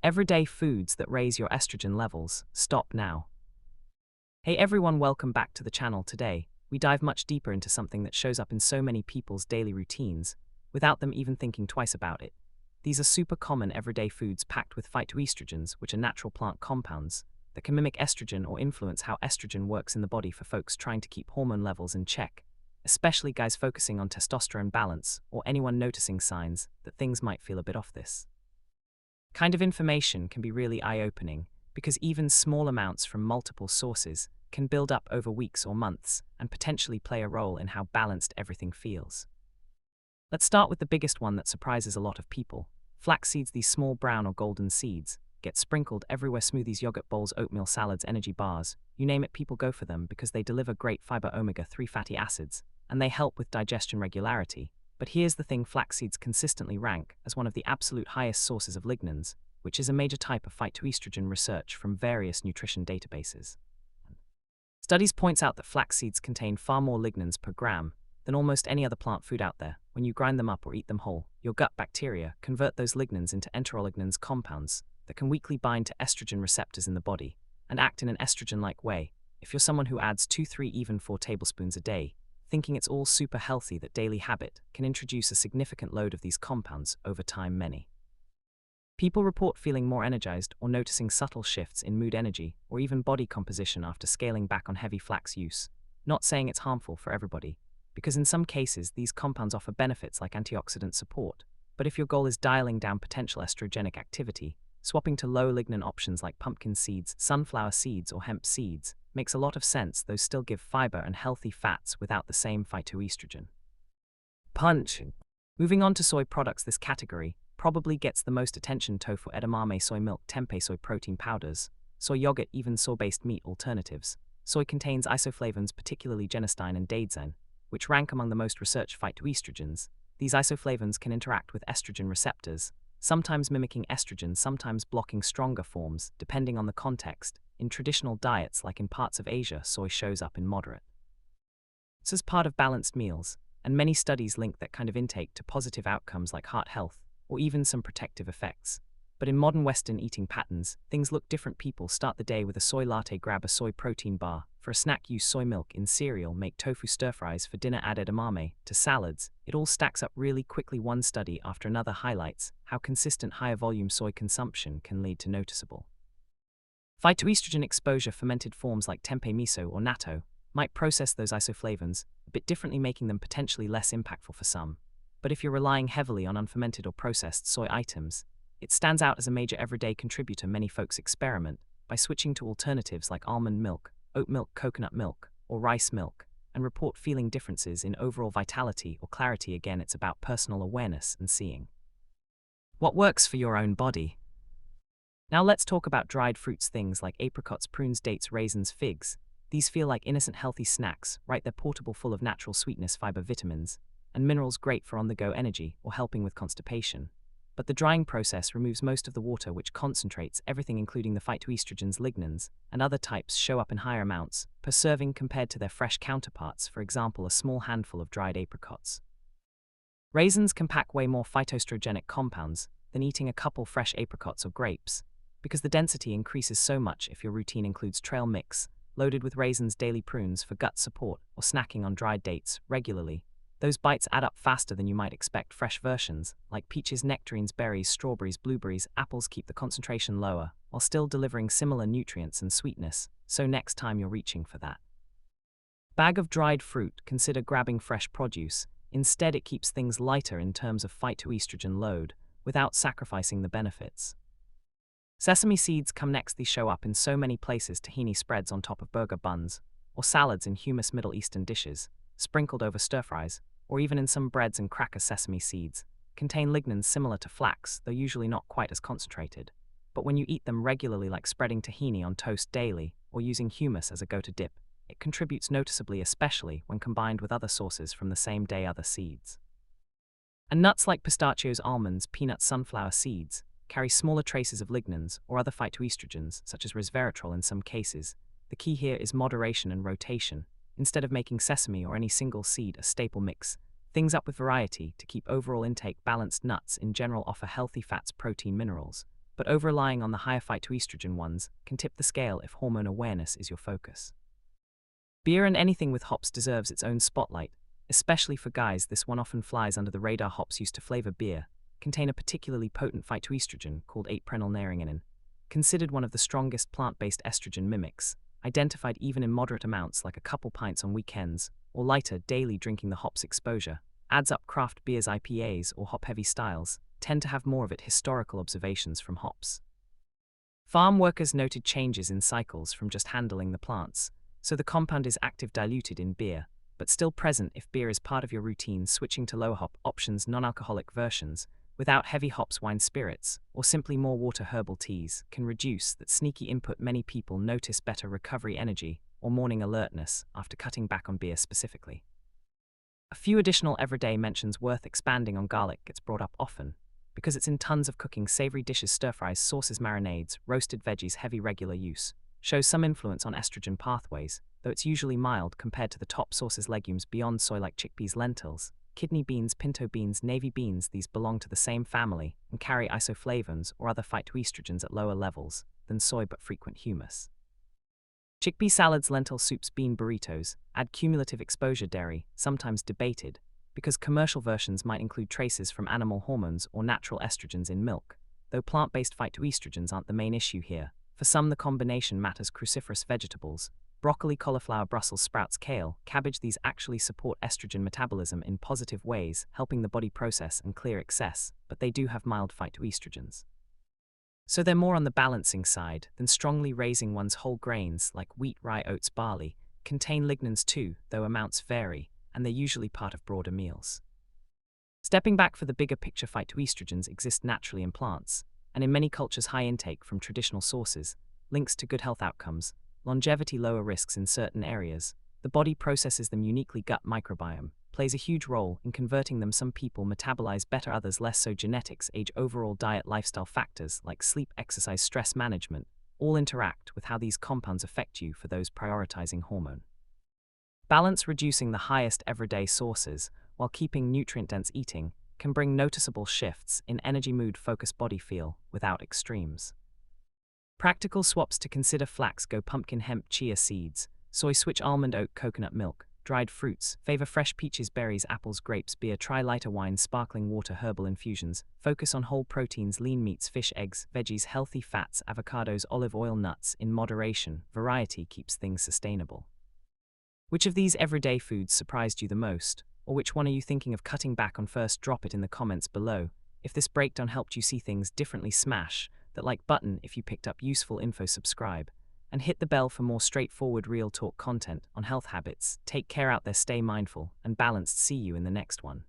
Everyday foods that raise your estrogen levels. Stop now. Hey everyone, welcome back to the channel. Today, we dive much deeper into something that shows up in so many people's daily routines, without them even thinking twice about it. These are super common everyday foods packed with phytoestrogens, which are natural plant compounds that can mimic estrogen or influence how estrogen works in the body for folks trying to keep hormone levels in check, especially guys focusing on testosterone balance or anyone noticing signs that things might feel a bit off. This kind of information can be really eye-opening because even small amounts from multiple sources can build up over weeks or months and potentially play a role in how balanced everything feels. Let's start with the biggest one that surprises a lot of people. Flax seeds. These small brown or golden seeds get sprinkled everywhere: smoothies, yogurt bowls, oatmeal, salads, energy bars, you name it, people go for them because they deliver great fiber, omega-3 fatty acids, and they help with digestion regularity. But here's the thing, flax seeds consistently rank as one of the absolute highest sources of lignans, which is a major type of phytoestrogen. Research from various nutrition databases. Studies points out that flax seeds contain far more lignans per gram than almost any other plant food out there. When you grind them up or eat them whole, your gut bacteria convert those lignans into enterolignans, compounds that can weakly bind to estrogen receptors in the body and act in an estrogen-like way. If you're someone who adds 2, 3, even 4 tablespoons a day, thinking it's all super healthy, that daily habit can introduce a significant load of these compounds over time. Many people report feeling more energized or noticing subtle shifts in mood, energy, or even body composition after scaling back on heavy flax use. Not saying it's harmful for everybody, because in some cases these compounds offer benefits like antioxidant support. But if your goal is dialing down potential estrogenic activity, swapping to low lignan options like pumpkin seeds, sunflower seeds, or hemp seeds makes a lot of sense. Those still give fiber and healthy fats without the same phytoestrogen punch. Moving on to soy products, this category probably gets the most attention. Tofu, edamame, soy milk, tempeh, soy protein powders, soy yogurt, even soy-based meat alternatives. Soy contains isoflavones, particularly genistein and daidzein, which rank among the most researched phytoestrogens. These isoflavones can interact with estrogen receptors, sometimes mimicking estrogen, sometimes blocking stronger forms, depending on the context. In traditional diets, like in parts of Asia, soy shows up in moderate as part of balanced meals, and many studies link that kind of intake to positive outcomes like heart health, or even some protective effects. But in modern Western eating patterns, things look different. People start the day with a soy latte, grab a soy protein bar. For a snack, use soy milk in cereal, make tofu stir-fries. For dinner, add edamame to salads. It all stacks up really quickly. One study after another highlights how consistent higher volume soy consumption can lead to noticeable phytoestrogen exposure. Fermented forms like tempeh, miso, or natto might process those isoflavones a bit differently, making them potentially less impactful for some. But if you're relying heavily on unfermented or processed soy items, it stands out as a major everyday contributor. Many folks experiment by switching to alternatives like almond milk, oat milk, coconut milk, or rice milk, and report feeling differences in overall vitality or clarity. Again, it's about personal awareness and seeing what works for your own body. Now let's talk about dried fruits, things like apricots, prunes, dates, raisins, figs. These feel like innocent, healthy snacks, right? They're portable, full of natural sweetness, fiber, vitamins, and minerals, great for on-the-go energy or helping with constipation. But the drying process removes most of the water, which concentrates everything, including the phytoestrogens, lignans, and other types show up in higher amounts per serving compared to their fresh counterparts. For example, a small handful of dried apricots. Raisins can pack way more phytoestrogenic compounds than eating a couple fresh apricots or grapes, because the density increases so much if your routine includes trail mix loaded with raisins, daily prunes for gut support, or snacking on dried dates regularly. Those bites add up faster than you might expect. Fresh versions, like peaches, nectarines, berries, strawberries, blueberries, apples, keep the concentration lower, while still delivering similar nutrients and sweetness. So next time you're reaching for that bag of dried fruit, consider grabbing fresh produce. Instead, it keeps things lighter in terms of phytoestrogen load, without sacrificing the benefits. Sesame seeds come next. These show up in so many places: tahini spreads on top of burger buns, or salads in hummus Middle Eastern dishes, sprinkled over stir-fries, or even in some breads and crackers. Sesame seeds contain lignans similar to flax, though usually not quite as concentrated. But when you eat them regularly, like spreading tahini on toast daily, or using hummus as a go-to dip, it contributes noticeably, especially when combined with other sources from the same day. Other seeds and nuts like pistachios, almonds, peanuts, sunflower seeds carry smaller traces of lignans or other phytoestrogens, such as resveratrol in some cases. The key here is moderation and rotation. Instead of making sesame or any single seed a staple, mix things up with variety to keep overall intake balanced. Nuts in general offer healthy fats, protein, minerals, but over-relying on the higher phytoestrogen ones can tip the scale if hormone awareness is your focus. Beer and anything with hops deserves its own spotlight, especially for guys. This one often flies under the radar. Hops used to flavor beer contain a particularly potent phytoestrogen called 8-prenylnaringenin, considered one of the strongest plant-based estrogen mimics, identified even in moderate amounts like a couple pints on weekends or lighter daily. Drinking the hops exposure adds up. Craft beers, IPAs, or hop-heavy styles tend to have more of it. Historical observations from hops farm workers noted changes in cycles from just handling the plants, so the compound is active diluted in beer, but still present if beer is part of your routine. Switching to lower hop options, non-alcoholic versions, without heavy hops, wine, spirits, or simply more water, herbal teas, can reduce that sneaky input. Many people notice better recovery energy or morning alertness after cutting back on beer specifically. A few additional everyday mentions worth expanding on. Garlic gets brought up often because it's in tons of cooking, savory dishes, stir-fries, sauces, marinades, roasted veggies. Heavy regular use shows some influence on estrogen pathways, though it's usually mild compared to the top sources. Legumes beyond soy like chickpeas, lentils, kidney beans, pinto beans, navy beans, these belong to the same family and carry isoflavones or other phytoestrogens at lower levels than soy but frequent humus. Chickpea salads, lentil soups, bean burritos add cumulative exposure. Dairy, sometimes debated, because commercial versions might include traces from animal hormones or natural estrogens in milk, though plant-based phytoestrogens aren't the main issue here. For some, the combination matters. Cruciferous vegetables, broccoli, cauliflower, Brussels sprouts, kale, cabbage, these actually support estrogen metabolism in positive ways, helping the body process and clear excess, but they do have mild phytoestrogens. So they're more on the balancing side than strongly raising ones. Whole grains like wheat, rye, oats, barley contain lignans too, though amounts vary, and they're usually part of broader meals. Stepping back for the bigger picture, phytoestrogens exist naturally in plants, and in many cultures high intake from traditional sources links to good health outcomes, longevity, lower risks in certain areas. The body processes them uniquely. Gut microbiome plays a huge role in converting them. Some people metabolize better, others less so. Genetics, age, overall diet, lifestyle factors like sleep, exercise, stress management all interact with how these compounds affect you. For those prioritizing hormone balance, reducing the highest everyday sources while keeping nutrient-dense eating can bring noticeable shifts in energy, mood, focus, body feel without extremes. Practical swaps to consider: flax, go pumpkin, hemp, chia seeds, soy, switch almond, oat, coconut milk, dried fruits, favor fresh peaches, berries, apples, grapes, beer, try lighter wine, sparkling water, herbal infusions, focus on whole proteins, lean meats, fish, eggs, veggies, healthy fats, avocados, olive oil, nuts in moderation. Variety keeps things sustainable. Which of these everyday foods surprised you the most, or which one are you thinking of cutting back on first? Drop it in the comments below. If this breakdown helped you see things differently, smash that like button. If you picked up useful info, subscribe, and hit the bell for more straightforward real talk content on health habits. Take care out there, stay mindful and balanced. See you in the next one.